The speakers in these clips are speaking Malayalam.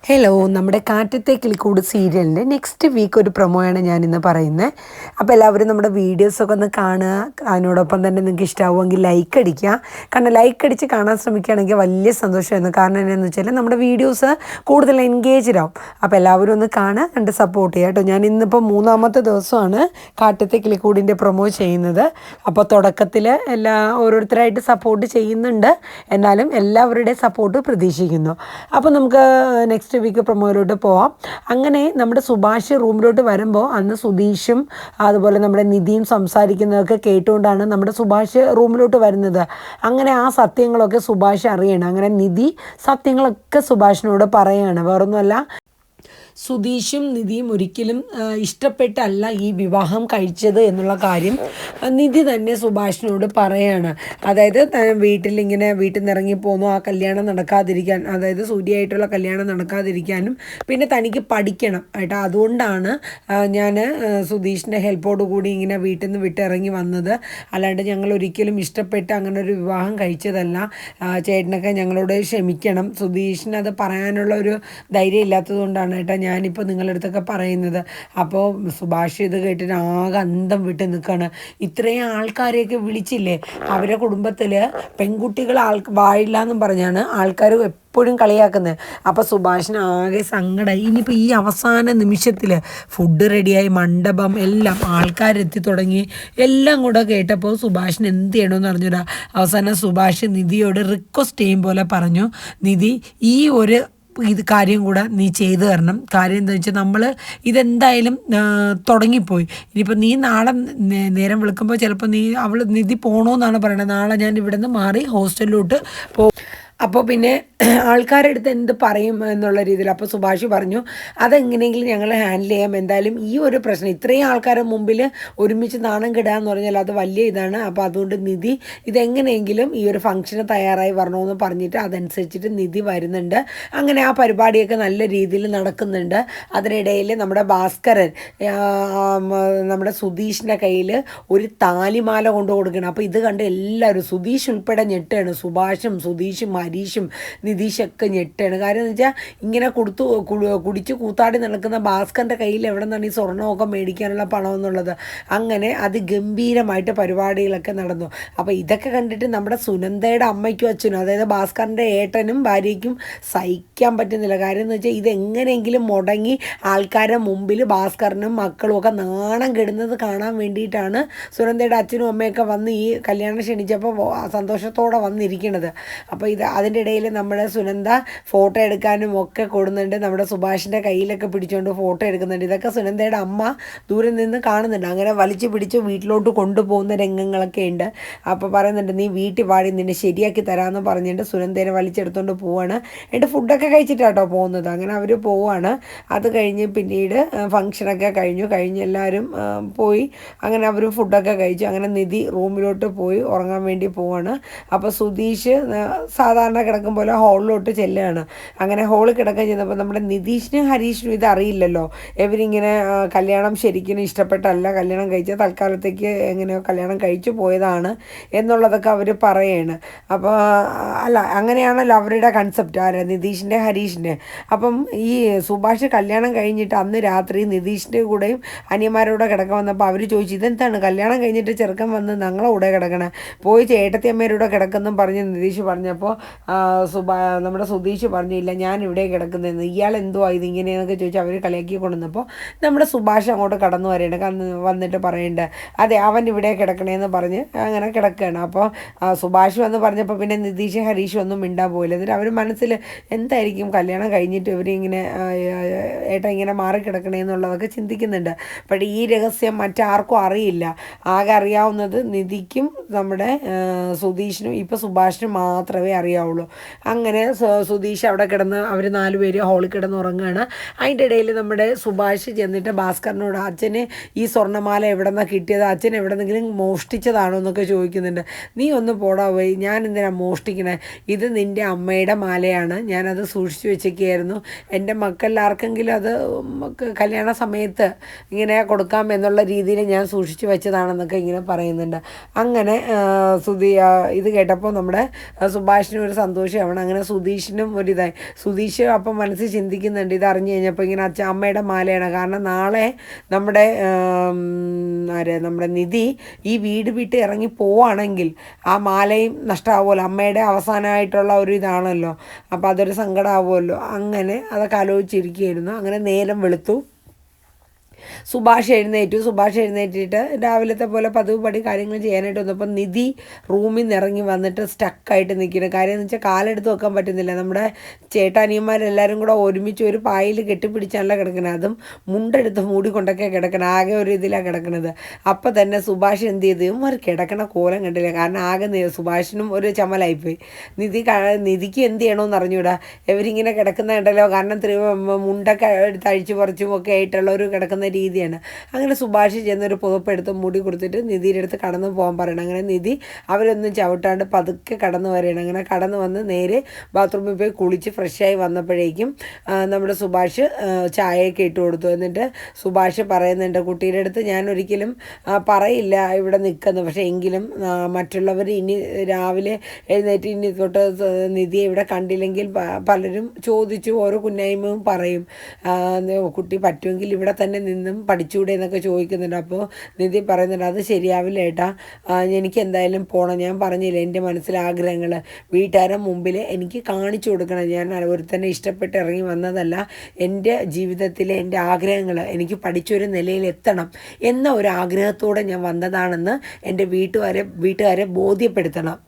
ഹലോ, നമ്മുടെ കാറ്റത്തെ കിളിക്കൂട് സീരിയലിൻ്റെ നെക്സ്റ്റ് വീക്ക് ഒരു പ്രൊമോയാണ് ഞാനിന്ന് പറയുന്നത്. അപ്പോൾ എല്ലാവരും നമ്മുടെ വീഡിയോസൊക്കെ ഒന്ന് കാണുക. അതിനോടൊപ്പം തന്നെ നിങ്ങൾക്ക് ഇഷ്ടമാവുമെങ്കിൽ ലൈക്ക് അടിക്കുക. കാരണം ലൈക്ക് അടിച്ച് കാണാൻ ശ്രമിക്കുകയാണെങ്കിൽ വലിയ സന്തോഷമായിരുന്നു. കാരണം എന്താണെന്ന് വെച്ചാൽ നമ്മുടെ വീഡിയോസ് കൂടുതൽ എൻഗേജ്ഡ് ആവും. അപ്പോൾ എല്ലാവരും ഒന്ന് കാണുക, കണ്ട് സപ്പോർട്ട് ചെയ്യുക കേട്ടോ. ഞാൻ ഇന്നിപ്പോൾ 3ാമത്തെ ദിവസമാണ് കാറ്റത്തെ കിളിക്കൂടിൻ്റെ പ്രൊമോ ചെയ്യുന്നത്. അപ്പോൾ തുടക്കത്തിൽ ഓരോരുത്തരായിട്ട് സപ്പോർട്ട് ചെയ്യുന്നുണ്ട്, എന്നാലും എല്ലാവരുടെയും സപ്പോർട്ട് പ്രതീക്ഷിക്കുന്നു. അപ്പോൾ നമുക്ക് നെക്സ്റ്റ് വീക്ക് പ്രൊമോയിലോട്ട് പോവാം. അങ്ങനെ നമ്മുടെ സുഭാഷ് റൂമിലോട്ട് വരുമ്പോൾ അന്ന് സുധീഷും അതുപോലെ നമ്മുടെ നിധിയും സംസാരിക്കുന്നതൊക്കെ കേട്ടുകൊണ്ടാണ് നമ്മുടെ സുഭാഷ് റൂമിലോട്ട് വരുന്നത്. അങ്ങനെ ആ സത്യങ്ങളൊക്കെ സുഭാഷ് അറിയണം. അങ്ങനെ നിധി സത്യങ്ങളൊക്കെ സുഭാഷിനോട് പറയുകയാണ്. വേറൊന്നുമല്ല, സുധീഷും നിധിയും ഒരിക്കലും ഇഷ്ടപ്പെട്ടല്ല ഈ വിവാഹം കഴിച്ചത് എന്നുള്ള കാര്യം നിധി തന്നെ സുഭാഷിനോട് പറയാണ്. അതായത് വീട്ടിൽ നിന്ന് ഇറങ്ങിപ്പോന്നു, ആ കല്യാണം നടക്കാതിരിക്കാൻ, അതായത് സൂര്യയായിട്ടുള്ള കല്യാണം നടക്കാതിരിക്കാനും പിന്നെ തനിക്ക് പഠിക്കണം ഏട്ടാ, അതുകൊണ്ടാണ് ഞാൻ സുധീഷിൻ്റെ ഹെൽപ്പോട് കൂടി ഇങ്ങനെ വീട്ടിൽ നിന്ന് വിട്ടിറങ്ങി വന്നത്. അല്ലാണ്ട് ഞങ്ങൾ ഒരിക്കലും ഇഷ്ടപ്പെട്ട് അങ്ങനെ ഒരു വിവാഹം കഴിച്ചതല്ല. ചേട്ടനൊക്കെ ഞങ്ങളോട് ക്ഷമിക്കണം. സുധീഷിന് അത് പറയാനുള്ള ഒരു ധൈര്യം ഇല്ലാത്തതുകൊണ്ടാണ് ഏട്ടാ ഞാനിപ്പോൾ നിങ്ങളുടെ അടുത്തൊക്കെ പറയുന്നത്. അപ്പോൾ സുഭാഷ് ഇത് കേട്ടിട്ട് ആകെ അന്തം വിട്ട് നിൽക്കുകയാണ്. ഇത്രയും ആൾക്കാരെയൊക്കെ വിളിച്ചില്ലേ, അവരുടെ കുടുംബത്തിൽ പെൺകുട്ടികൾ വാഴില്ല എന്നും പറഞ്ഞാണ് ആൾക്കാർ എപ്പോഴും കളിയാക്കുന്നത്. അപ്പോൾ സുഭാഷിന് ആകെ സങ്കടമായി. ഇനിയിപ്പോൾ ഈ അവസാന നിമിഷത്തിൽ ഫുഡ് റെഡിയായി, മണ്ഡപം എല്ലാം ആൾക്കാരെത്തി തുടങ്ങി, എല്ലാം കൂടെ കേട്ടപ്പോൾ സുഭാഷിന് എന്ത് ചെയ്യണമെന്ന് അറിഞ്ഞൂടാ. അവസാനം സുഭാഷ് നിധിയോട് റിക്വസ്റ്റ് ചെയ്യും പോലെ പറഞ്ഞു, നിധി ഈ ഒരു കാര്യം കൂടെ നീ ചെയ്തു തരണം. കാര്യം എന്താ വെച്ചാൽ നമ്മൾ ഇതെന്തായാലും തുടങ്ങിപ്പോയി. ഇനിയിപ്പോൾ നീ നാളെ നേരം വിളിക്കുമ്പോൾ ചിലപ്പോൾ നിധി പോകണമെന്നാണ് പറയണത്. നാളെ ഞാൻ ഇവിടെ നിന്ന് മാറി ഹോസ്റ്റലിലോട്ട് പോകും. അപ്പോൾ പിന്നെ ആൾക്കാരുടെ അടുത്ത് എന്ത് പറയും എന്നുള്ള രീതിയിൽ അപ്പോൾ സുഭാഷ് പറഞ്ഞു, അതെങ്ങനെയെങ്കിലും ഞങ്ങൾ ഹാൻഡിൽ ചെയ്യാം. എന്തായാലും ഈ ഒരു പ്രശ്നം ഇത്രയും ആൾക്കാരുടെ മുമ്പിൽ ഒരുമിച്ച് നാണം കിടുക എന്ന് പറഞ്ഞാൽ അത് വലിയ ഇതാണ്. അപ്പോൾ അതുകൊണ്ട് നിധി ഇതെങ്ങനെയെങ്കിലും ഈ ഒരു ഫംഗ്ഷന് തയ്യാറായി വരണമെന്ന് പറഞ്ഞിട്ട് അതനുസരിച്ചിട്ട് നിധി വരുന്നുണ്ട്. അങ്ങനെ ആ പരിപാടിയൊക്കെ നല്ല രീതിയിൽ നടക്കുന്നുണ്ട്. അതിനിടയിൽ നമ്മുടെ ഭാസ്കരൻ നമ്മുടെ സുധീഷിൻ്റെ കയ്യിൽ ഒരു താലിമാല കൊണ്ട് കൊടുക്കണം. അപ്പോൾ ഇത് കണ്ട് എല്ലാവരും, സുധീഷ് ഉൾപ്പെടെ ഞെട്ടാണ്. സുഭാഷും സുധീഷും ഹരീഷും നിതീഷൊക്കെ ഞെട്ടാണ്. കാര്യം എന്ന് വെച്ചാൽ ഇങ്ങനെ കുടിച്ച് കൂത്താടി നടക്കുന്ന ഭാസ്കറിൻ്റെ കയ്യിൽ എവിടെ നിന്നാണ് ഈ സ്വർണ്ണമൊക്കെ മേടിക്കാനുള്ള പണം എന്നുള്ളത്. അങ്ങനെ അതിഗംഭീരമായിട്ട് പരിപാടികളൊക്കെ നടന്നു. അപ്പോൾ ഇതൊക്കെ കണ്ടിട്ട് നമ്മുടെ സുനന്ദയുടെ അമ്മയ്ക്കും അച്ഛനും, അതായത് ഭാസ്കറിൻ്റെ ഏട്ടനും ഭാര്യയ്ക്കും സഹിക്കാൻ പറ്റുന്നില്ല. കാര്യം എന്ന് വെച്ചാൽ ഇതെങ്ങനെയെങ്കിലും മുടങ്ങി ആൾക്കാരുടെ മുമ്പിൽ ഭാസ്കറിനും മക്കളും ഒക്കെ നാണം കെടുന്നത് കാണാൻ വേണ്ടിയിട്ടാണ് സുനന്ദയുടെ അച്ഛനും അമ്മയൊക്കെ വന്ന് ഈ കല്യാണം ക്ഷണിച്ചപ്പോൾ സന്തോഷത്തോടെ വന്നിരിക്കുന്നത്. അപ്പോൾ അതിൻ്റെ ഇടയിൽ നമ്മുടെ സുനന്ദ ഫോട്ടോ എടുക്കാനും ഒക്കെ കൊടുക്കുന്നുണ്ട്. നമ്മുടെ സുഭാഷിൻ്റെ കയ്യിലൊക്കെ പിടിച്ചുകൊണ്ട് ഫോട്ടോ എടുക്കുന്നുണ്ട്. ഇതൊക്കെ സുനന്ദയുടെ അമ്മ ദൂരെ നിന്ന് കാണുന്നുണ്ട്. അങ്ങനെ വലിച്ചു പിടിച്ച് വീട്ടിലോട്ട് കൊണ്ടുപോകുന്ന രംഗങ്ങളൊക്കെ ഉണ്ട്. അപ്പോൾ പറയുന്നുണ്ട്, നീ വീട്ടിൽ പാടി നിന്നെ ശരിയാക്കി തരാമെന്ന് പറഞ്ഞിട്ട് സുനന്ദേനെ വലിച്ചെടുത്തുകൊണ്ട് പോവാണ്. എന്നിട്ട് ഫുഡൊക്കെ കഴിച്ചിട്ടാട്ടോ പോകുന്നത്. അങ്ങനെ അവർ പോവാണ്. അത് കഴിഞ്ഞ് പിന്നീട് ഫംഗ്ഷനൊക്കെ കഴിഞ്ഞ് എല്ലാവരും പോയി. അങ്ങനെ അവർ ഫുഡൊക്കെ കഴിച്ചു. അങ്ങനെ നിധി റൂമിലോട്ട് പോയി ഉറങ്ങാൻ വേണ്ടി പോവാണ്. അപ്പോൾ സുധീഷ് സാധാരണ കിടക്കും പോലെ ഹോളിലോട്ട് ചെല്ലുകയാണ്. അങ്ങനെ ഹോളിൽ കിടക്കാൻ ചെന്നപ്പോൾ നമ്മുടെ നിതീഷിനും ഹരീഷിനും ഇത് അറിയില്ലല്ലോ. ഇവരിങ്ങനെ കല്യാണം ശരിക്കും ഇഷ്ടപ്പെട്ടല്ല കല്യാണം കഴിച്ച, തൽക്കാലത്തേക്ക് എങ്ങനെയോ കല്യാണം കഴിച്ചു പോയതാണ് എന്നുള്ളതൊക്കെ അവർ പറയാണ്. അപ്പോൾ അല്ല, അങ്ങനെയാണല്ലോ അവരുടെ കൺസെപ്റ്റ്, ആരാ, നിതീഷിൻ്റെ ഹരീഷിൻ്റെ. അപ്പം ഈ സുഭാഷ് കല്യാണം കഴിഞ്ഞിട്ട് അന്ന് രാത്രി നിതീഷിൻ്റെ കൂടെയും അനിയന്മാരോടെ കിടക്കാൻ വന്നപ്പോൾ അവർ ചോദിച്ചു, ഇതെന്താണ് കല്യാണം കഴിഞ്ഞിട്ട് ചെറുക്കൻ വന്ന് ഞങ്ങളെ കൂടെ കിടക്കണേ, പോയി ചേട്ടത്തിയമ്മേരുടെ കിടക്കുന്നും പറഞ്ഞ് നിതീഷ് പറഞ്ഞപ്പോൾ നമ്മുടെ സുധീഷ് പറഞ്ഞില്ല, ഞാൻ ഇവിടെ കിടക്കുന്നതെന്ന്. ഇയാൾ എന്തുവാ ഇതിങ്ങനെയെന്നൊക്കെ ചോദിച്ചാൽ അവർ കളിയാക്കി കൊണ്ടുവന്നപ്പോൾ നമ്മുടെ സുഭാഷ് അങ്ങോട്ട് കടന്നു വന്നിട്ട് പറയേണ്ടത്, അതെ അവൻ ഇവിടെ കിടക്കണേന്ന് പറഞ്ഞ് അങ്ങനെ കിടക്കുകയാണ്. അപ്പോൾ സുഭാഷ് വന്ന് പറഞ്ഞപ്പോൾ പിന്നെ നിതീഷ് ഹരീഷും ഒന്നും മിണ്ടാൻ പോയില്ല. എന്നിട്ട് അവർ മനസ്സിൽ എന്തായിരിക്കും കല്യാണം കഴിഞ്ഞിട്ട് ഇവരിങ്ങനെ ഏട്ടാ ഇങ്ങനെ മാറിക്കിടക്കണേന്നുള്ളതൊക്കെ ചിന്തിക്കുന്നുണ്ട്. പക്ഷേ ഈ രഹസ്യം മറ്റാർക്കും അറിയില്ല. ആകെ അറിയാവുന്നത് നിധിക്കും നമ്മുടെ സുധീഷിനും ഇപ്പോൾ സുഭാഷിനും മാത്രമേ അറിയാവുള്ളൂ. അങ്ങനെ സുധീഷ് അവിടെ കിടന്ന് അവർ 4 പേര് ഹോളിൽ കിടന്ന് ഉറങ്ങുകയാണ്. അതിൻ്റെ ഇടയിൽ നമ്മുടെ സുഭാഷ് ചെന്നിട്ട് ഭാസ്കറിനോട്, അച്ഛന് ഈ സ്വർണ്ണമാല എവിടെ നിന്നാണ് കിട്ടിയത്, അച്ഛൻ എവിടെന്നെങ്കിലും മോഷ്ടിച്ചതാണോ എന്നൊക്കെ ചോദിക്കുന്നുണ്ട്. നീ ഒന്ന് പോടാ പോയി, ഞാൻ എന്തിനാണ് മോഷ്ടിക്കണേ, ഇത് നിൻ്റെ അമ്മയുടെ മാലയാണ്, ഞാനത് സൂക്ഷിച്ചു വെച്ചേക്കായിരുന്നു, എൻ്റെ മക്കളിൽ ആർക്കെങ്കിലും അത് കല്യാണ സമയത്ത് ഇങ്ങനെ കൊടുക്കാം എന്നുള്ള രീതിയിൽ ഞാൻ സൂക്ഷിച്ചു വെച്ചതാണെന്നൊക്കെ ഇങ്ങനെ പറയുന്നുണ്ട്. അങ്ങനെ ഇത് കേട്ടപ്പോൾ നമ്മുടെ സുഭാഷിന് ഒരു നല്ലൊരു സന്തോഷമാണ്. അങ്ങനെ സുധീഷിനും ഒരിതായി. സുധീഷ് അപ്പം മനസ്സിൽ ചിന്തിക്കുന്നുണ്ട്, ഇത് അറിഞ്ഞു കഴിഞ്ഞപ്പോൾ ഇങ്ങനെ അമ്മയുടെ മാലയാണ്. കാരണം നാളെ നമ്മുടെ നമ്മുടെ നിധി ഈ വീട് വിട്ട് ഇറങ്ങി പോവുകയാണെങ്കിൽ ആ മാലയും നഷ്ടമാവുമല്ലോ, അമ്മയുടെ അവസാനമായിട്ടുള്ള ഒരു ഇതാണല്ലോ. അപ്പോൾ അതൊരു സങ്കടമാവുമല്ലോ. അങ്ങനെ അതൊക്കെ ആലോചിച്ചിരിക്കുകയായിരുന്നു. അങ്ങനെ നേരം വെളുത്തു. സുഭാഷ് എഴുന്നേറ്റിട്ട് രാവിലത്തെ പോലെ പതിവ് പടി കാര്യങ്ങൾ ചെയ്യാനായിട്ട് വന്നപ്പോൾ നിധി റൂമിൽ നിന്ന് ഇറങ്ങി വന്നിട്ട് സ്റ്റക്കായിട്ട് നിൽക്കുന്നു. കാര്യം എന്ന് വെച്ചാൽ കാലെടുത്ത് വെക്കാൻ പറ്റുന്നില്ല. നമ്മുടെ ചേട്ടാനിയന്മാരെല്ലാവരും കൂടെ ഒരുമിച്ച് ഒരു പായിൽ കെട്ടിപ്പിടിച്ചാണല്ലോ കിടക്കുന്നത്. അതും മുണ്ടെടുത്ത് മൂടിക്കൊണ്ടൊക്കെ കിടക്കണം. ആകെ ഒരു ഇതിലാണ് കിടക്കുന്നത്. അപ്പോൾ തന്നെ സുഭാഷ് എന്ത് ചെയ്തു, ഒരു കിടക്കണ കോലം കണ്ടില്ല. കാരണം ആകെ സുഭാഷിനും ഒരു ചമ്മലായിപ്പോയി. നിധിക്ക് എന്ത് ചെയ്യണമെന്ന് അറിഞ്ഞൂടാ. ഇവരിങ്ങനെ കിടക്കുന്ന കണ്ടല്ലോ. കാരണം മുണ്ടൊക്കെ എടുത്ത് അഴിച്ചു പറിച്ചും ഒക്കെ ആയിട്ടുള്ള ഒരു കിടക്കുന്ന രീതിയാണ്. അങ്ങനെ സുഭാഷ് ചെന്നൊരു പുതപ്പെടുത്ത് മുടി കൊടുത്തിട്ട് നിധിയുടെ അടുത്ത് കടന്നു പോകാൻ പറയണം. അങ്ങനെ നിധി അവരൊന്നും ചവിട്ടാണ്ട് പതുക്കെ കടന്നു വരികയാണ്. അങ്ങനെ കടന്നു വന്ന് നേരെ ബാത്റൂമിൽ പോയി കുളിച്ച് ഫ്രഷായി വന്നപ്പോഴേക്കും നമ്മുടെ സുഭാഷ് ചായയൊക്കെ ഇട്ട് കൊടുത്തു. എന്നിട്ട് സുഭാഷ് പറയുന്നുണ്ട്, കുട്ടിയുടെ അടുത്ത് ഞാൻ ഒരിക്കലും പറയില്ല ഇവിടെ നിൽക്കുന്നു, പക്ഷേ എങ്കിലും മറ്റുള്ളവർ ഇനി രാവിലെ എഴുന്നേറ്റ് ഇനി തൊട്ട് നിധിയെ ഇവിടെ കണ്ടില്ലെങ്കിൽ പലരും ചോദിച്ചു ഓരോ കുന്നായ്മയും പറയും, കുട്ടി പറ്റുമെങ്കിൽ ഇവിടെ തന്നെ നിന്നും പഠിച്ചുകൂടെ എന്നൊക്കെ ചോദിക്കുന്നുണ്ട്. അപ്പോൾ നിധി പറയുന്നുണ്ട്, അത് ശരിയാവില്ല ഏട്ടാ, എനിക്ക് എന്തായാലും പോകണം. ഞാൻ പറഞ്ഞില്ല എൻ്റെ മനസ്സിലെ ആഗ്രഹങ്ങൾ വീട്ടുകാരുടെ മുമ്പിൽ എനിക്ക് കാണിച്ചു കൊടുക്കണം. ഞാൻ ഒരുത്തന്നെ ഇഷ്ടപ്പെട്ട് ഇറങ്ങി വന്നതല്ല. എൻ്റെ ജീവിതത്തിലെ എൻ്റെ ആഗ്രഹങ്ങൾ എനിക്ക് പഠിച്ചൊരു നിലയിൽ എത്തണം എന്ന ഒരു ആഗ്രഹത്തോടെ ഞാൻ വന്നതാണെന്ന് എൻ്റെ വീട്ടുകാരെ ബോധ്യപ്പെടുത്തണം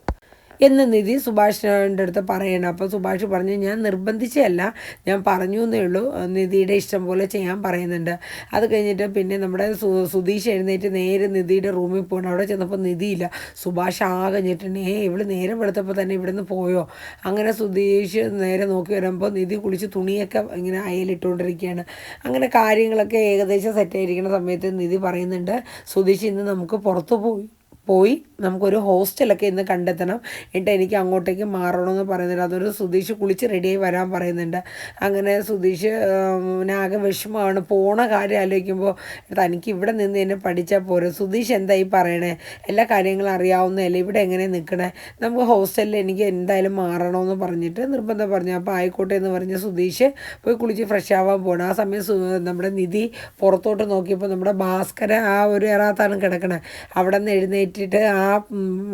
എന്ന് നിധി സുഭാഷിൻ്റെ അടുത്ത് പറയണം. അപ്പോൾ സുഭാഷ് പറഞ്ഞു, ഞാൻ നിർബന്ധിച്ചല്ല, ഞാൻ പറഞ്ഞു എന്നേ ഉള്ളൂ, നിധിയുടെ ഇഷ്ടം പോലെ ചെയ്യാൻ പറയുന്നുണ്ട്. അത് കഴിഞ്ഞിട്ട് പിന്നെ നമ്മുടെ സുധീഷ് എഴുന്നേറ്റ് നേരെ നിധിയുടെ റൂമിൽ പോകണം. അവിടെ ചെന്നപ്പോൾ നിധിയില്ല. സുഭാഷ് ആകെ ഞെട്ടിട്ട്, ഇവള് നേരെ വെളുത്തപ്പോൾ തന്നെ ഇവിടെ നിന്ന് പോയോ? അങ്ങനെ സുധീഷ് നേരെ നോക്കി വരുമ്പോൾ നിധി കുളിച്ച് തുണിയൊക്കെ ഇങ്ങനെ അയലിട്ടുകൊണ്ടിരിക്കുകയാണ്. അങ്ങനെ കാര്യങ്ങളൊക്കെ ഏകദേശം സെറ്റായിരിക്കുന്ന സമയത്ത് നിധി പറയുന്നുണ്ട്, സുധീഷ് ഇന്ന് നമുക്ക് പുറത്തു പോയി നമുക്കൊരു ഹോസ്റ്റലൊക്കെ ഇന്ന് കണ്ടെത്തണം, എന്നിട്ട് എനിക്ക് അങ്ങോട്ടേക്ക് മാറണമെന്ന് പറയുന്നുണ്ട്. അതൊരു സുധീഷ് കുളിച്ച് റെഡിയായി വരാൻ പറയുന്നുണ്ട്. അങ്ങനെ സുധീഷ് ആകെ വിഷമമാണ്. പോണ കാര്യം ആലോചിക്കുമ്പോൾ തനിക്ക് ഇവിടെ നിന്ന് എന്നെ പഠിച്ചാൽ പോരെ. സുധീഷ് എന്തായി പറയണേ, എല്ലാ കാര്യങ്ങളും അറിയാവുന്നതല്ലേ, ഇവിടെ എങ്ങനെ നിൽക്കണേ, നമുക്ക് ഹോസ്റ്റലിൽ എനിക്ക് എന്തായാലും മാറണമെന്ന് പറഞ്ഞിട്ട് നിർബന്ധം പറഞ്ഞു. അപ്പോൾ ആയിക്കോട്ടെ എന്ന് പറഞ്ഞ് സുധീഷ് പോയി കുളിച്ച് ഫ്രഷ് ആവാൻ പോകണം. ആ സമയം നമ്മുടെ നിധി പുറത്തോട്ട് നോക്കിയപ്പോൾ നമ്മുടെ ഭാസ്കര ആ ഒരു എറാത്താണ് കിടക്കണേ. അവിടെ നിന്ന് എഴുന്നേറ്റിട്ട് ആ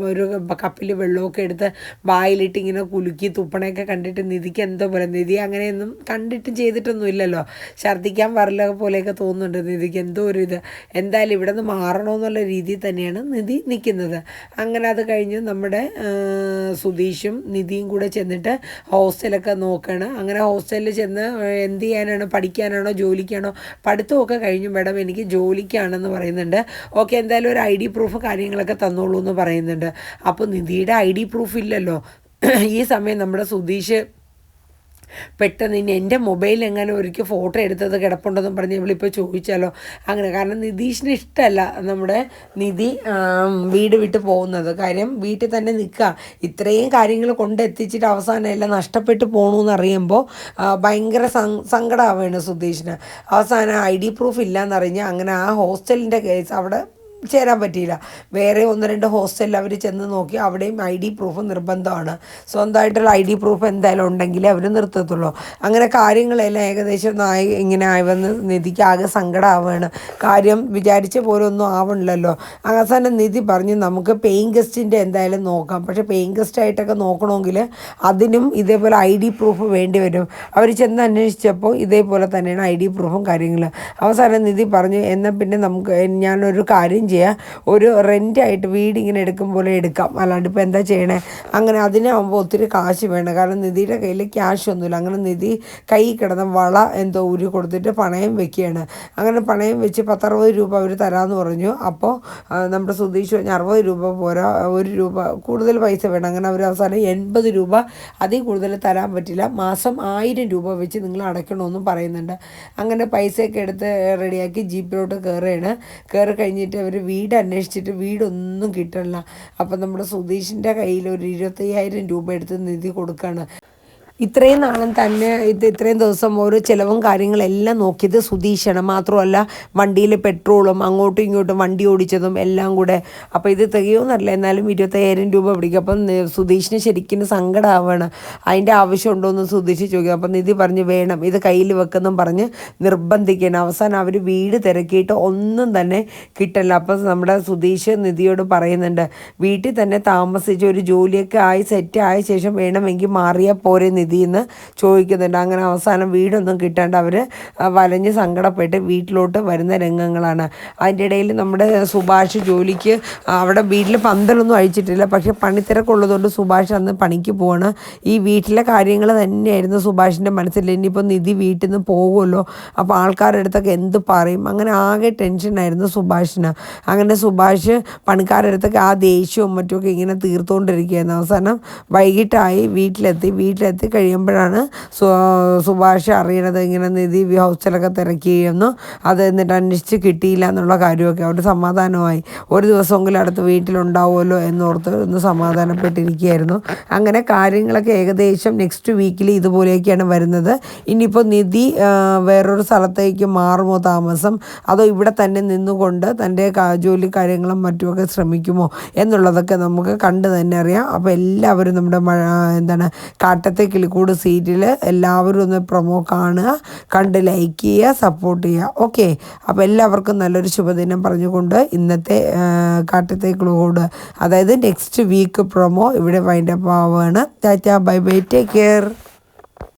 ഒരു കപ്പിൽ വെള്ളമൊക്കെ എടുത്ത് വായിലിട്ട് ഇങ്ങനെ കുലുക്കി തുപ്പണയൊക്കെ കണ്ടിട്ട് നിധിക്ക് എന്തോ പോലെ. നിധി അങ്ങനെയൊന്നും കണ്ടിട്ട് ചെയ്തിട്ടൊന്നും ഇല്ലല്ലോ, ഛർദ്ദിക്കാൻ വരല പോലെയൊക്കെ തോന്നുന്നുണ്ട് നിധിക്ക്. എന്തോ ഒരു ഇത് എന്തായാലും ഇവിടെ നിന്ന് മാറണമെന്നുള്ള രീതിയിൽ തന്നെയാണ് നിധി നിൽക്കുന്നത്. അങ്ങനെ അത് കഴിഞ്ഞ് നമ്മുടെ സുധീഷും നിധിയും കൂടെ ചെന്നിട്ട് ഹോസ്റ്റലൊക്കെ നോക്കുകയാണ്. അങ്ങനെ ഹോസ്റ്റലിൽ ചെന്ന് എന്ത് ചെയ്യാനാണ്, പഠിക്കാനാണോ ജോലിക്കാണോ? പഠിത്തമൊക്കെ കഴിഞ്ഞു മേഡം, എനിക്ക് ജോലിക്കാണെന്ന് പറയുന്നുണ്ട്. ഓക്കെ, എന്തായാലും ഒരു ID പ്രൂഫ് കാര്യങ്ങളൊക്കെ തന്നോളൂ എന്ന് പറയുന്നുണ്ട്. അപ്പോൾ നിധിയുടെ ID പ്രൂഫ് ഇല്ലല്ലോ. ഈ സമയം നമ്മുടെ സുധീഷ് പെട്ടെന്ന് ഇനി എൻ്റെ മൊബൈലിൽ എങ്ങനെ ഒരിക്കൽ ഫോട്ടോ എടുത്തത് കിടപ്പുണ്ടെന്നും പറഞ്ഞ് ഇവളിപ്പോൾ ചോദിച്ചാലോ അങ്ങനെ. കാരണം നിധീഷിന് ഇഷ്ടമല്ല നമ്മുടെ നിധി വീട് വിട്ട് പോകുന്നത്. കാര്യം വീട്ടിൽ തന്നെ നിൽക്കുക, ഇത്രയും കാര്യങ്ങൾ കൊണ്ടെത്തിച്ചിട്ട് അവസാനം എല്ലാം നഷ്ടപ്പെട്ട് പോകണമെന്ന് അറിയുമ്പോൾ ഭയങ്കര സങ്കടമാവുകയാണ് സുധീഷിന്. അവസാനം ID പ്രൂഫ് ഇല്ലയെന്നറിഞ്ഞ് അങ്ങനെ ആ ഹോസ്റ്റലിൻ്റെ കേസ് അവിടെ ചേരാൻ പറ്റിയില്ല. വേറെ 1-2 ഹോസ്റ്റലിൽ അവർ ചെന്ന് നോക്കി, അവിടെയും ID പ്രൂഫ് നിർബന്ധമാണ്. സ്വന്തമായിട്ടുള്ള ID പ്രൂഫ് എന്തായാലും ഉണ്ടെങ്കിലേ അവർ നിർത്തത്തുള്ളൂ. അങ്ങനെ കാര്യങ്ങളെല്ലാം ഏകദേശം ഇങ്ങനെ ആയിവന്ന് നിധിക്ക് ആകെ സങ്കടമാവുകയാണ്. കാര്യം വിചാരിച്ച പോലെ ഒന്നും ആവണില്ലല്ലോ. അവസാനം നിധി പറഞ്ഞു, നമുക്ക് പേയിങ് ഗസ്റ്റിൻ്റെ എന്തായാലും നോക്കാം, പക്ഷേ പേയിങ് ഗസ്റ്റായിട്ടൊക്കെ നോക്കണമെങ്കിൽ അതിനും ഇതേപോലെ ID പ്രൂഫ് വേണ്ടി വരും. അവർ ചെന്ന് അന്വേഷിച്ചപ്പോൾ ഇതേപോലെ തന്നെയാണ് ID പ്രൂഫും കാര്യങ്ങളും. അവസാനം നിധി പറഞ്ഞു, എന്നാൽ പിന്നെ ഞാനൊരു കാര്യം ചെയ്യാം, ഒരു റെൻ്റായിട്ട് വീട് ഇങ്ങനെ എടുക്കും പോലെ എടുക്കാം, അല്ലാണ്ട് ഇപ്പോൾ എന്താ ചെയ്യണേ. അങ്ങനെ അതിനാകുമ്പോൾ ഒത്തിരി കാശ് വേണം. കാരണം നിധിയുടെ കയ്യിൽ ക്യാഷ് ഒന്നുമില്ല. അങ്ങനെ നിധി കൈ കിടന്ന വള എന്തോ ഊരി കൊടുത്തിട്ട് പണയം വെക്കുകയാണ്. അങ്ങനെ പണയം വെച്ച് 10-60 രൂപ അവർ തരാമെന്ന് പറഞ്ഞു. അപ്പോൾ നമ്മുടെ സുധീഷ് പറഞ്ഞ് 60 രൂപ പോരാ, 1 രൂപ കൂടുതൽ പൈസ വേണം. അങ്ങനെ അവർ അവസാനം 80 രൂപ, അതിൽ കൂടുതൽ തരാൻ പറ്റില്ല, മാസം 1000 രൂപ വെച്ച് നിങ്ങൾ അടയ്ക്കണമെന്നും പറയുന്നുണ്ട്. അങ്ങനെ പൈസയൊക്കെ എടുത്ത് റെഡിയാക്കി ജീപ്പിലോട്ട് കയറി കഴിഞ്ഞിട്ട് അവർ വീട് അന്വേഷിച്ചിട്ട് വീടൊന്നും കിട്ടില്ല. അപ്പം നമ്മുടെ സുധീഷിൻ്റെ കയ്യിൽ ഒരു 25,000 രൂപ എടുത്ത് നിധി കൊടുക്കുകയാണ്. ഇത്രയും നാളും തന്നെ ഇത്രയും ദിവസം ഓരോ ചിലവും കാര്യങ്ങളെല്ലാം നോക്കിയത് സുധീഷാണ്. മാത്രമല്ല വണ്ടിയിൽ പെട്രോളും അങ്ങോട്ടും ഇങ്ങോട്ടും വണ്ടി ഓടിച്ചതും എല്ലാം കൂടെ. അപ്പോൾ ഇത് തികയോന്നറിയില്ല, എന്നാലും 25,000 രൂപ പിടിക്കും. അപ്പം സുധീഷിന് ശരിക്കും സങ്കടമാവുകയാണ്. അതിൻ്റെ ആവശ്യമുണ്ടോ എന്ന് സുധീഷ് ചോദിക്കും. അപ്പം നിധി പറഞ്ഞ് വേണം, ഇത് കയ്യിൽ വെക്കെന്നും പറഞ്ഞ് നിർബന്ധിക്കണം. അവസാനം അവർ വീട് തിരക്കിയിട്ട് ഒന്നും തന്നെ കിട്ടില്ല. അപ്പം നമ്മുടെ സുധീഷ് നിധിയോട് പറയുന്നുണ്ട്, വീട്ടിൽ തന്നെ താമസിച്ച് ഒരു ജോലിയൊക്കെ ആയി സെറ്റ് ആയ ശേഷം വേണമെങ്കിൽ മാറിയാൽ പോരെ നിധി എന്ന് ചോദിക്കുന്നുണ്ട്. അങ്ങനെ അവസാനം വീടൊന്നും കിട്ടാണ്ട് അവർ വലഞ്ഞ് സങ്കടപ്പെട്ട് വീട്ടിലോട്ട് വരുന്ന രംഗങ്ങളാണ്. അതിൻ്റെ ഇടയിൽ നമ്മുടെ സുഭാഷ് ജോലിക്ക് അവിടെ വീട്ടിൽ പന്തലൊന്നും അഴിച്ചിട്ടില്ല, പക്ഷേ പണിത്തിരക്കുള്ളതുകൊണ്ട് സുഭാഷ് അന്ന് പണിക്ക് പോവാണ്. ഈ വീട്ടിലെ കാര്യങ്ങൾ തന്നെയായിരുന്നു സുഭാഷിൻ്റെ മനസ്സിൽ. ഇനിയിപ്പോൾ നിധി വീട്ടിൽ നിന്ന് പോകുമല്ലോ, അപ്പോൾ ആൾക്കാരുടെ അടുത്തൊക്കെ എന്ത് പറയും, അങ്ങനെ ആകെ ടെൻഷനായിരുന്നു സുഭാഷിന്. അങ്ങനെ സുഭാഷ് പണിക്കാരുടെ അടുത്തൊക്കെ ആ ദേഷ്യവും മറ്റുമൊക്കെ ഇങ്ങനെ തീർത്തുകൊണ്ടിരിക്കുകയായിരുന്നു. അവസാനം വൈകിട്ടായി വീട്ടിലെത്തി കഴിയുമ്പോഴാണ് സുഭാഷ് അറിയണത് ഇങ്ങനെ നിധി ഹോസ്റ്റലൊക്കെ തിരക്കിയിരുന്നു. അത് എന്നിട്ട് അന്വേഷിച്ച് കിട്ടിയില്ല എന്നുള്ള കാര്യമൊക്കെ. അവർ സമാധാനമായി, ഒരു ദിവസമെങ്കിലും അടുത്ത് വീട്ടിലുണ്ടാവുമല്ലോ എന്നോർത്ത് ഒന്ന് സമാധാനപ്പെട്ടിരിക്കുകയായിരുന്നു. അങ്ങനെ കാര്യങ്ങളൊക്കെ ഏകദേശം നെക്സ്റ്റ് വീക്കിൽ ഇതുപോലെയൊക്കെയാണ് വരുന്നത്. ഇനിയിപ്പോൾ നിധി വേറൊരു സ്ഥലത്തേക്ക് മാറുമോ താമസം, അതോ ഇവിടെ തന്നെ നിന്നുകൊണ്ട് തൻ്റെ ജോലി കാര്യങ്ങളും മറ്റുമൊക്കെ ശ്രമിക്കുമോ എന്നുള്ളതൊക്കെ നമുക്ക് കണ്ട് തന്നെ അറിയാം. അപ്പോൾ എല്ലാവരും നമ്മുടെ കാട്ടത്തെ കിളിക്കൂട് സീരിയൽ എല്ലാവരും ഒന്ന് പ്രൊമോ കാണുക, കണ്ട് ലൈക്ക് ചെയ്യുക, സപ്പോർട്ട് ചെയ്യുക. ഓക്കെ, അപ്പോൾ എല്ലാവർക്കും നല്ലൊരു ശുഭദിനം പറഞ്ഞുകൊണ്ട് ഇന്നത്തെ കാട്ടത്തെ കിളിക്കൂട്, അതായത് നെക്സ്റ്റ് വീക്ക് പ്രൊമോ ഇവിടെ വൈൻഡപ്പ് ആവുകയാണ്. Tata, bye bye, take care.